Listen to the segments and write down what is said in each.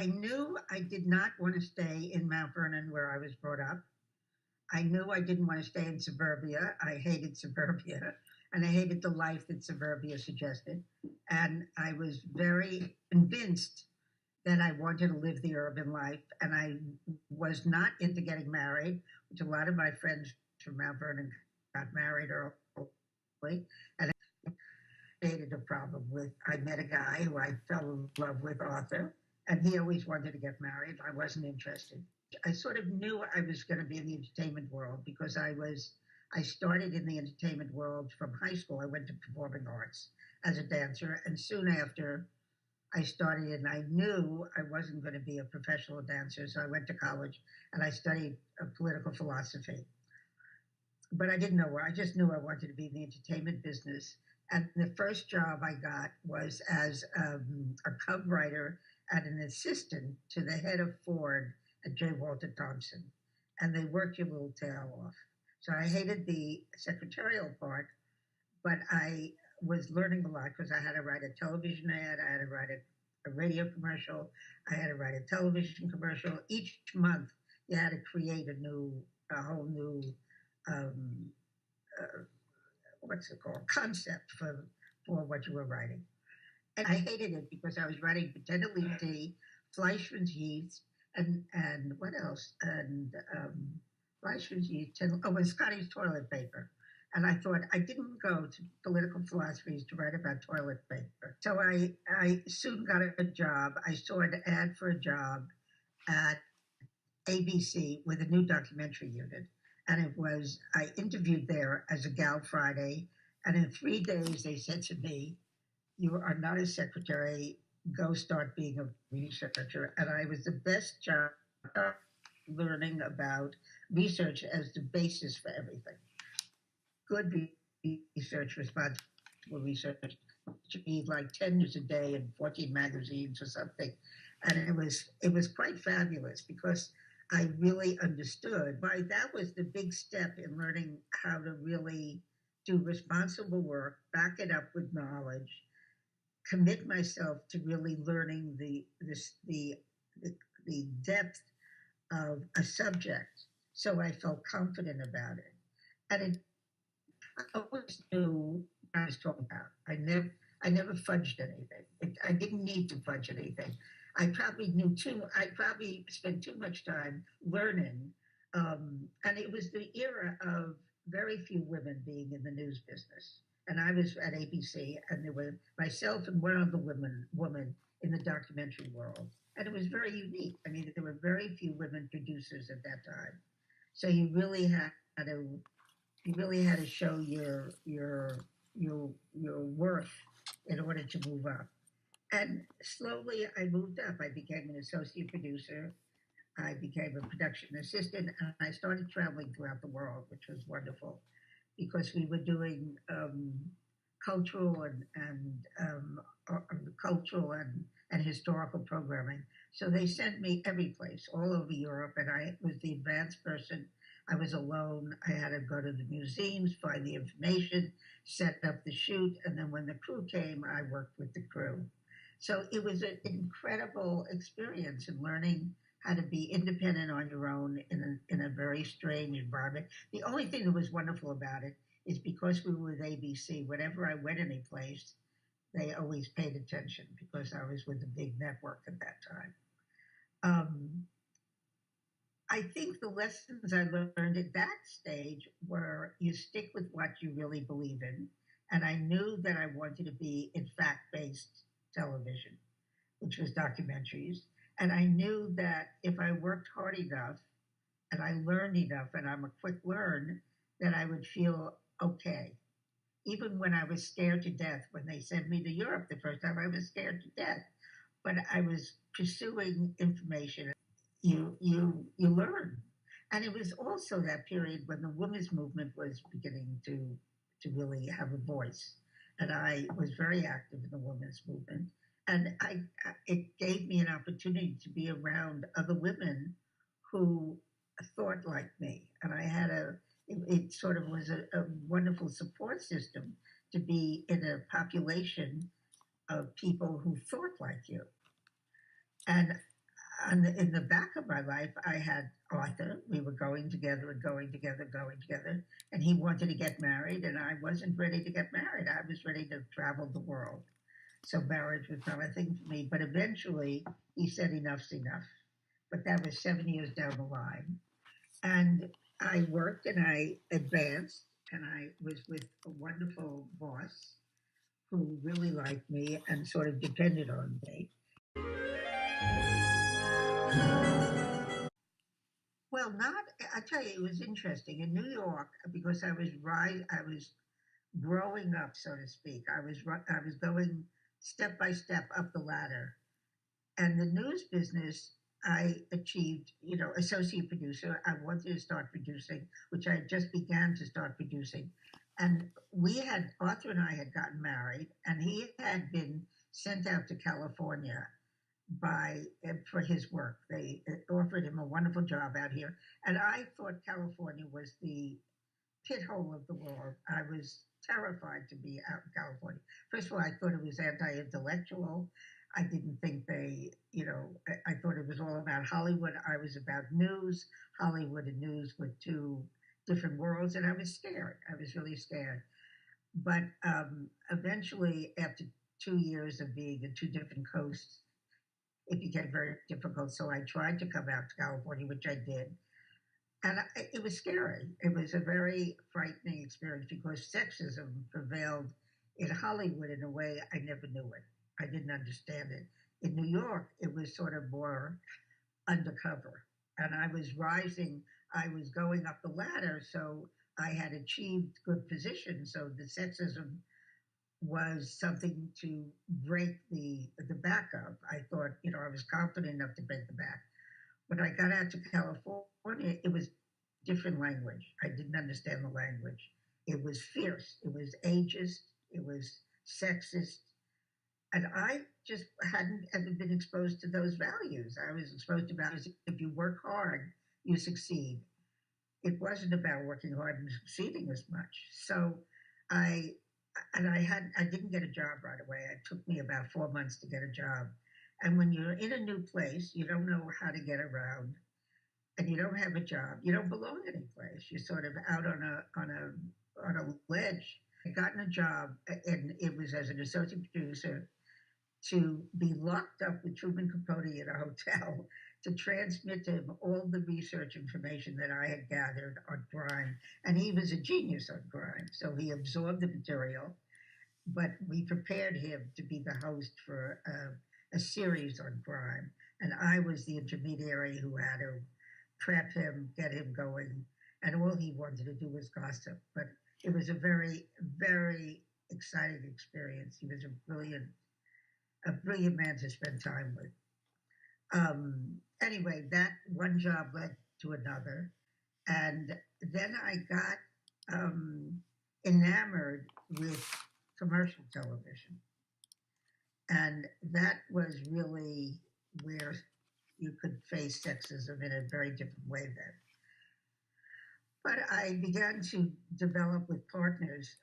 I knew I did not want to stay in Mount Vernon where I was brought up. I knew I didn't want to stay in suburbia. I hated suburbia and I hated the life that suburbia suggested. And I was very convinced that I wanted to live the urban life. And I was not into getting married, which a lot of my friends from Mount Vernon got married early. And I hated a problem with, I met a guy who I fell in love with, Arthur, and he always wanted to get married. I wasn't interested. I sort of knew I was going to be in the entertainment world because I started in the entertainment world from high school. I went to performing arts as a dancer, and soon after I started, and I knew I wasn't going to be a professional dancer, so I went to college and I studied political philosophy. But I didn't know where. I just knew I wanted to be in the entertainment business. And the first job I got was as a cub writer and an assistant to the head of Ford at J. Walter Thompson. And they worked your little tail off. So I hated the secretarial part, but I was learning a lot because I had to write a television ad, I had to write a radio commercial, I had to write a television commercial. Each month, you had to create a whole new, um, uh, what's it called, concept for what you were writing. And I hated it because I was writing for Tenderleaf Tea, Fleischmann's Yeast, and what else? And Fleischmann's Yeast, and Scotty's toilet paper. And I thought I didn't go to political philosophies to write about toilet paper. So I soon got a job. I saw an ad for a job at ABC with a new documentary unit. And I interviewed there as a Gal Friday. And in 3 days, they said to me, "You are not a secretary. Go start being a researcher." And I was the best job learning about research as the basis for everything. Good research, responsible research, should be like 10 news a day and 14 magazines or something. And it was quite fabulous because I really understood why that was the big step in learning how to really do responsible work, back it up with knowledge, commit myself to really learning the depth of a subject, so I felt confident about it. And I always knew what I was talking about. I never fudged anything. I didn't need to fudge anything. I probably spent too much time learning. And it was the era of very few women being in the news business. And I was at ABC, and there were myself and one other woman in the documentary world. And it was very unique. I mean, there were very few women producers at that time. So you really had to show your worth in order to move up. And slowly I moved up. I became an associate producer. I became a production assistant, and I started traveling throughout the world, which was wonderful because we were doing cultural and historical programming. So they sent me every place, all over Europe, and I was the advanced person. I was alone. I had to go to the museums, find the information, set up the shoot, and then when the crew came, I worked with the crew. So it was an incredible experience in learning how to be independent on your own in a very strange environment. The only thing that was wonderful about it is because we were with ABC, whenever I went any place, they always paid attention because I was with a big network at that time. Um, I think the lessons I learned at that stage were you stick with what you really believe in. And I knew that I wanted to be in fact based television, which was documentaries. And I knew that if I worked hard enough and I learned enough, and I'm a quick learn, that I would feel okay. Even when I was scared to death, when they sent me to Europe the first time, I was scared to death. But I was pursuing information. You learn. And it was also that period when the women's movement was beginning to really have a voice. And I was very active in the women's movement. And it gave me an opportunity to be around other women who thought like me. And it sort of was a wonderful support system to be in a population of people who thought like you. And in the back of my life, I had Arthur. We were going together and going together, going together. And he wanted to get married, and I wasn't ready to get married. I was ready to travel the world. So marriage was not a thing for me. But eventually, he said, enough's enough. But that was 7 years down the line. And I worked and I advanced, and I was with a wonderful boss who really liked me and sort of depended on me. Well, not. I tell you, it was interesting in New York because I was growing up, so to speak. I was going step by step up the ladder, and the news business. I achieved, associate producer. I wanted to start producing, which I just began to start producing, and Arthur and I had gotten married, and he had been sent out to California by for his work. They offered him a wonderful job out here, and I thought California was the pit hole of the world. I was terrified to be out in California. First of all, I thought it was anti-intellectual. I didn't think I thought it was all about Hollywood. I was about news. Hollywood and news were two different worlds, and I was scared. I was really scared. But eventually, after 2 years of being in two different coasts, it became very difficult. So I tried to come out to California, which I did. And it was scary. It was a very frightening experience because sexism prevailed in Hollywood in a way I never knew it. I didn't understand it. In New York, it was sort of more undercover. And I was rising, I was going up the ladder, so I had achieved good positions. So the sexism was something to break the back of. I thought, I was confident enough to break the back. When I got out to California, it was different language. I didn't understand the language. It was fierce. It was ageist. It was sexist. And I just hadn't ever been exposed to those values. I was exposed to values. If you work hard, you succeed. It wasn't about working hard and succeeding as much. So I I didn't get a job right away. It took me about 4 months to get a job. And when you're in a new place, you don't know how to get around, and you don't have a job. You don't belong any place. You're sort of out on a ledge. I gotten a job, and it was as an associate producer to be locked up with Truman Capote in a hotel to transmit to him all the research information that I had gathered on crime. And he was a genius on crime. So he absorbed the material, but we prepared him to be the host for a series on crime. And I was the intermediary who had to prep him, get him going. And all he wanted to do was gossip. But it was a very, very exciting experience. He was a brilliant man to spend time with. Anyway, that one job led to another. And then I got enamored with commercial television. And that was really where you could face sexism in a very different way then. But I began to develop with partners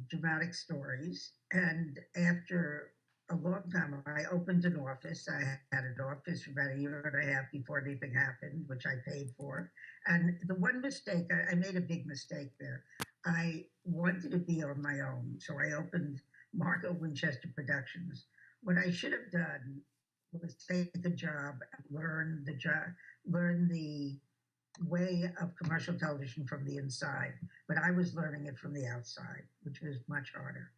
dramatic stories. And after a long time, I opened an office. I had an office for about a year and a half before anything happened, which I paid for. And the one mistake, I made a big mistake there. I wanted to be on my own. So I opened Margot Winchester Productions. What I should have done was take the job and learn the way of commercial television from the inside, but I was learning it from the outside, which was much harder.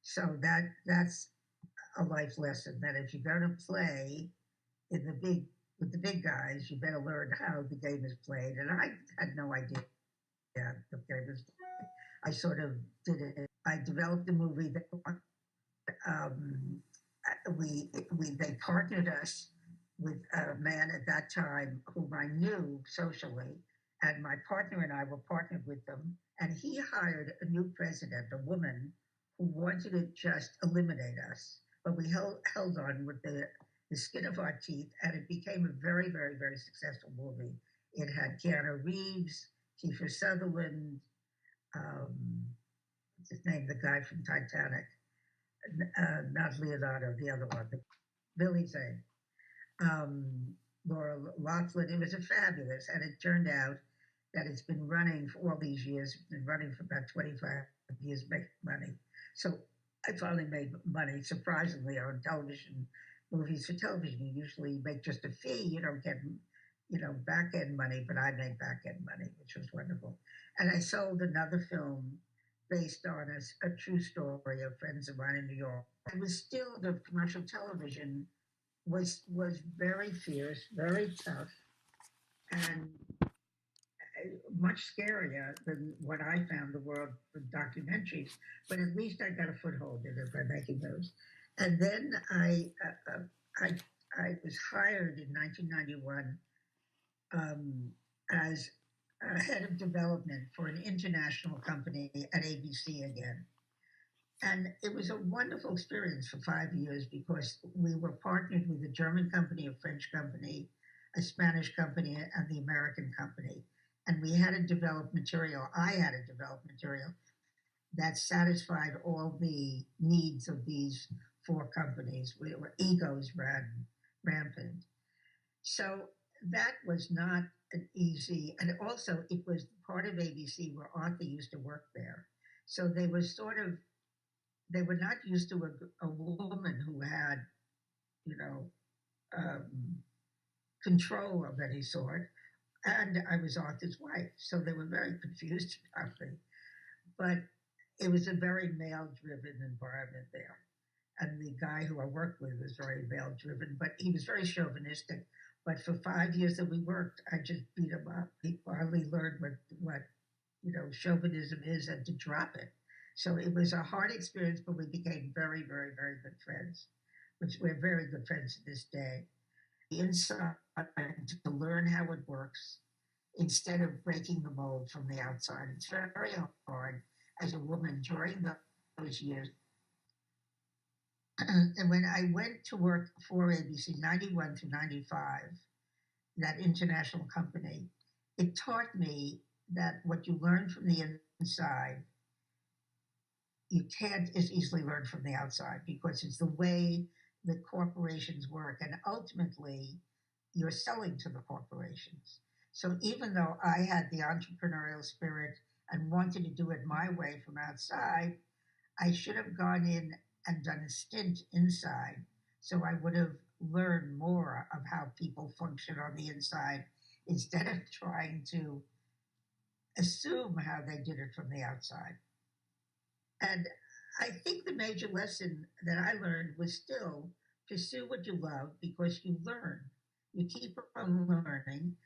So that's a life lesson that if you're going to play in with the big guys, you better learn how the game is played. And I had no idea the game was played. I sort of did it. I developed a movie that they partnered us with a man at that time whom I knew socially, and my partner and I were partnered with them. And he hired a new president, a woman, who wanted to just eliminate us. But we held on with the skin of our teeth, and it became a very, very, very successful movie. It had Keanu Reeves, Kiefer Sutherland, what's his name, the guy from Titanic, not Leonardo, the other one, Billy Zane. Laura Loughlin. It was a fabulous, and it turned out that it's been running for all these years. It's been running for about 25 years, making money. So I finally made money, surprisingly, on television, movies for television. You usually make just a fee. You don't get, back end money, but I made back end money, which was wonderful. And I sold another film based on a true story of friends of mine in New York. It was still the commercial television was very fierce, very tough, and much scarier than what I found the world for documentaries. But at least I got a foothold in it by making those. And then I, I was hired in 1991 as head of development for an international company at ABC again. And it was a wonderful experience for 5 years because we were partnered with a German company, a French company, a Spanish company, and the American company. And we had to develop material. I had to develop material that satisfied all the needs of these four companies. Where egos ran rampant. So that was not an easy, and also it was part of ABC where Arthur used to work there. So they were not used to a woman who had, you know, um, control of any sort. And I was Arthur's wife, so they were very confused about me. But it was a very male-driven environment there. And the guy who I worked with was very male-driven, but he was very chauvinistic. But for 5 years that we worked, I just beat him up. He finally learned what chauvinism is and to drop it. So it was a hard experience, but we became very, very, very good friends, which we're very good friends to this day. The inside to learn how it works instead of breaking the mold from the outside. It's very hard as a woman during those years. And when I went to work for ABC 91 to 95, that international company, it taught me that what you learn from the inside you can't as easily learn from the outside because it's the way the corporations work. And ultimately, you're selling to the corporations. So even though I had the entrepreneurial spirit and wanted to do it my way from outside, I should have gone in and done a stint inside. So I would have learned more of how people function on the inside instead of trying to assume how they did it from the outside. And I think the major lesson that I learned was still pursue what you love because you learn. You keep on learning.